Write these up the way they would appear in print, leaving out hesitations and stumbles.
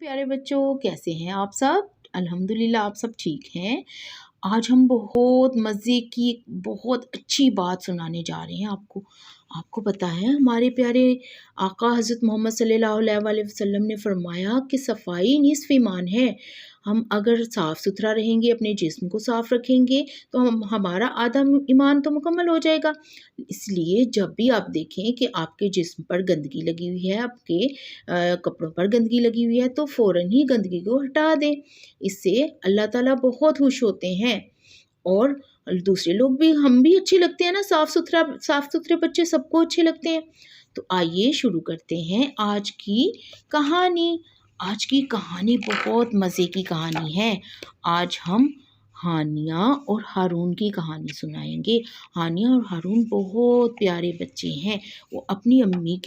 प्यारे बच्चों, कैसे हैं आप सब? अल्हम्दुलिल्लाह आप सब ठीक हैं। आज हम बहुत मज़े की एक बहुत अच्छी बात सुनाने जा रहे हैं आपको। आपको पता है हमारे प्यारे आका हज़रत मोहम्मद सल्लल्लाहु अलैहि वसल्लम ने फरमाया कि सफ़ाई निस्फ़ ईमान है। हम अगर साफ़ सुथरा रहेंगे, अपने जिस्म को साफ़ रखेंगे तो हमारा आधा ईमान तो मुकम्मल हो जाएगा। इसलिए जब भी आप देखें कि आपके जिस्म पर गंदगी लगी हुई है, आपके कपड़ों पर गंदगी लगी हुई है, तो फ़ौरन ही गंदगी को हटा दें। इससे अल्लाह ताला बहुत खुश होते हैं और दूसरे लोग भी, हम भी अच्छे लगते हैं ना, साफ़ सुथरे बच्चे सबको अच्छे लगते हैं। तो आइए शुरू करते हैं आज की कहानी। आज की कहानी बहुत मज़े की कहानी है। आज हम हानिया और हारून की कहानी सुनाएंगे। हानिया और हारून बहुत प्यारे बच्चे हैं। वो अपनी अम्मी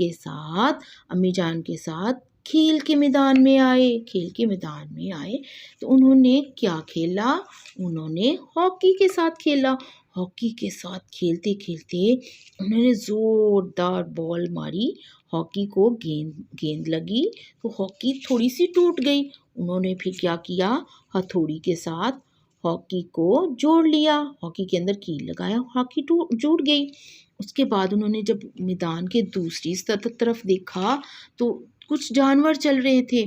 जान के साथ खेल के मैदान में आए तो उन्होंने क्या खेला? उन्होंने हॉकी के साथ खेला। हॉकी के साथ खेलते खेलते उन्होंने ज़ोरदार बॉल मारी। हॉकी को गेंद लगी तो हॉकी थोड़ी सी टूट गई। उन्होंने फिर क्या किया? हथौड़ी के साथ हॉकी को जोड़ लिया, हॉकी के अंदर कील लगाया, हॉकी जुड़ गई। उसके बाद उन्होंने जब मैदान के दूसरी तरफ देखा तो कुछ जानवर चल रहे थे।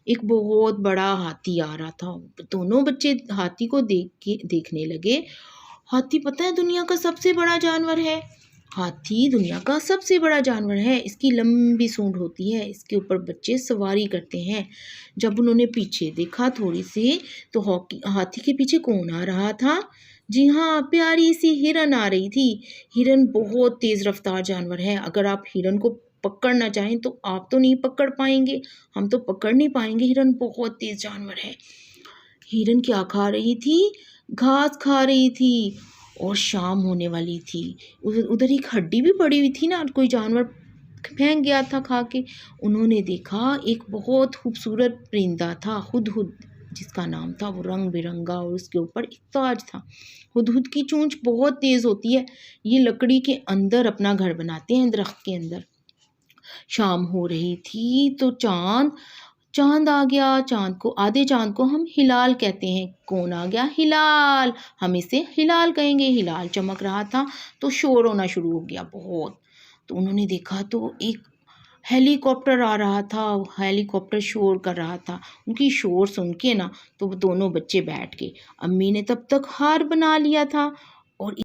एक बहुत बड़ा हाथी आ रहा था। दोनों बच्चे हाथी को देखने लगे। हाथी पता है दुनिया का सबसे बड़ा जानवर है। हाथी दुनिया का सबसे बड़ा जानवर है। इसकी लंबी सूंड होती है, इसके ऊपर बच्चे सवारी करते हैं। जब उन्होंने पीछे देखा थोड़ी सी तो हाथी के पीछे कौन आ रहा था? जी हाँ, प्यारी सी हिरन आ रही थी। हिरन बहुत तेज रफ्तार जानवर है। अगर आप हिरन को पकड़ना चाहें तो आप तो नहीं पकड़ पाएंगे, हम तो पकड़ नहीं पाएंगे। हिरन बहुत तेज जानवर है। हिरन क्या खा रही थी? घास खा रही थी और शाम होने वाली थी। उधर एक हड्डी भी पड़ी हुई थी ना, कोई जानवर फेंक गया था खा के। उन्होंने देखा एक बहुत खूबसूरत परिंदा था, हुदहुद जिसका नाम था। वो रंग बिरंगा और उसके ऊपर एक ताज था। हुदहुद की चोंच बहुत तेज होती है। ये लकड़ी के अंदर अपना घर बनाते हैं, दरख्त के अंदर। शाम हो रही थी तो चांद आ गया। आधे चांद को हम हिलाल कहते हैं। कौन आ गया? हिलाल। हम इसे हिलाल कहेंगे। हिलाल चमक रहा था तो शोर होना शुरू हो गया बहुत। तो उन्होंने देखा तो एक हेलीकॉप्टर आ रहा था। हेलीकॉप्टर शोर कर रहा था। उनकी शोर सुन के ना तो वो दोनों बच्चे बैठ गए। अम्मी ने तब तक हार बना लिया था और